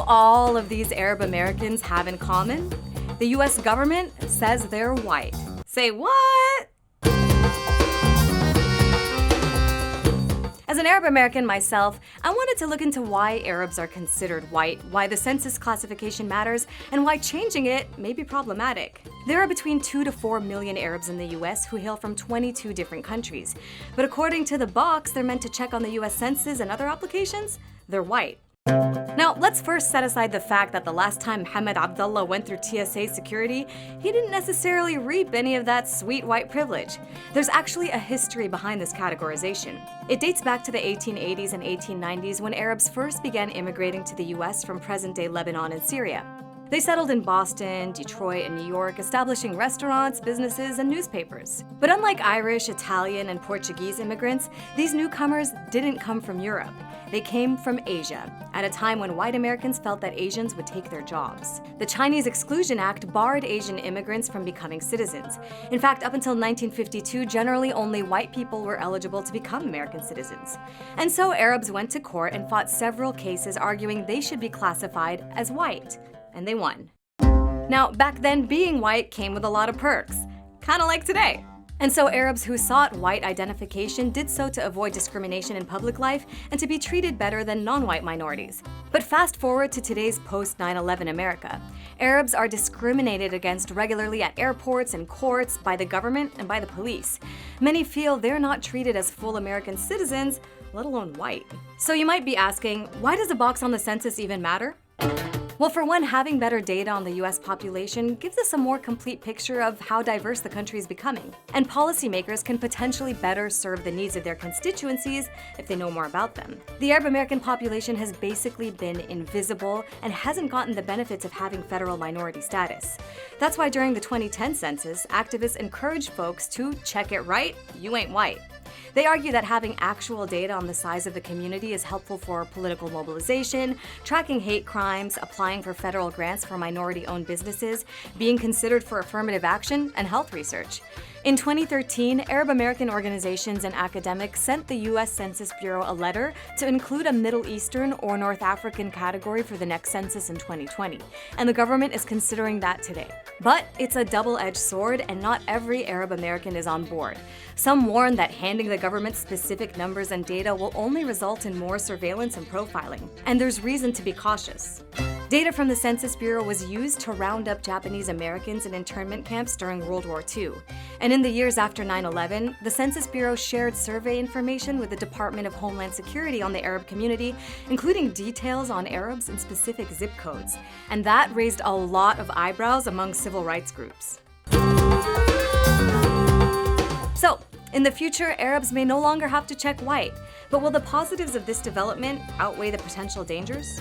all of these Arab Americans have in common? The US government says they're white. Say what? As an Arab American myself, I wanted to look into why Arabs are considered white, why the census classification matters, and why changing it may be problematic. There are between 2 to 4 million Arabs in the US who hail from 22 different countries. But according to the box they're meant to check on the US Census and other applications, they're white. Now, let's first set aside the fact that the last time Mohammed Abdullah went through TSA security, he didn't necessarily reap any of that sweet white privilege. There's actually a history behind this categorization. It dates back to the 1880s and 1890s when Arabs first began immigrating to the US from present-day Lebanon and Syria. They settled in Boston, Detroit, and New York, establishing restaurants, businesses, and newspapers. But unlike Irish, Italian, and Portuguese immigrants, these newcomers didn't come from Europe. They came from Asia, at a time when white Americans felt that Asians would take their jobs. The Chinese Exclusion Act barred Asian immigrants from becoming citizens. In fact, up until 1952, generally only white people were eligible to become American citizens. And so Arabs went to court and fought several cases arguing they should be classified as white. And they won. Now, back then, being white came with a lot of perks, kind of like today. And so Arabs who sought white identification did so to avoid discrimination in public life and to be treated better than non-white minorities. But fast forward to today's post-9/11 America. Arabs are discriminated against regularly at airports and courts, by the government, and by the police. Many feel they're not treated as full American citizens, let alone white. So you might be asking, why does a box on the census even matter? Well, for one, having better data on the US population gives us a more complete picture of how diverse the country is becoming. And policymakers can potentially better serve the needs of their constituencies if they know more about them. The Arab American population has basically been invisible and hasn't gotten the benefits of having federal minority status. That's why during the 2010 census, activists encouraged folks to check it right, you ain't white. They argue that having actual data on the size of the community is helpful for political mobilization, tracking hate crimes, applying for federal grants for minority-owned businesses, being considered for affirmative action, and health research. In 2013, Arab American organizations and academics sent the US Census Bureau a letter to include a Middle Eastern or North African category for the next census in 2020, and the government is considering that today. But it's a double-edged sword, and not every Arab American is on board. Some warn that handing the government specific numbers and data will only result in more surveillance and profiling, and there's reason to be cautious. Data from the Census Bureau was used to round up Japanese Americans in internment camps during World War II. And in the years after 9/11, the Census Bureau shared survey information with the Department of Homeland Security on the Arab community, including details on Arabs and specific zip codes. And that raised a lot of eyebrows among civil rights groups. So, in the future, Arabs may no longer have to check white. But will the positives of this development outweigh the potential dangers?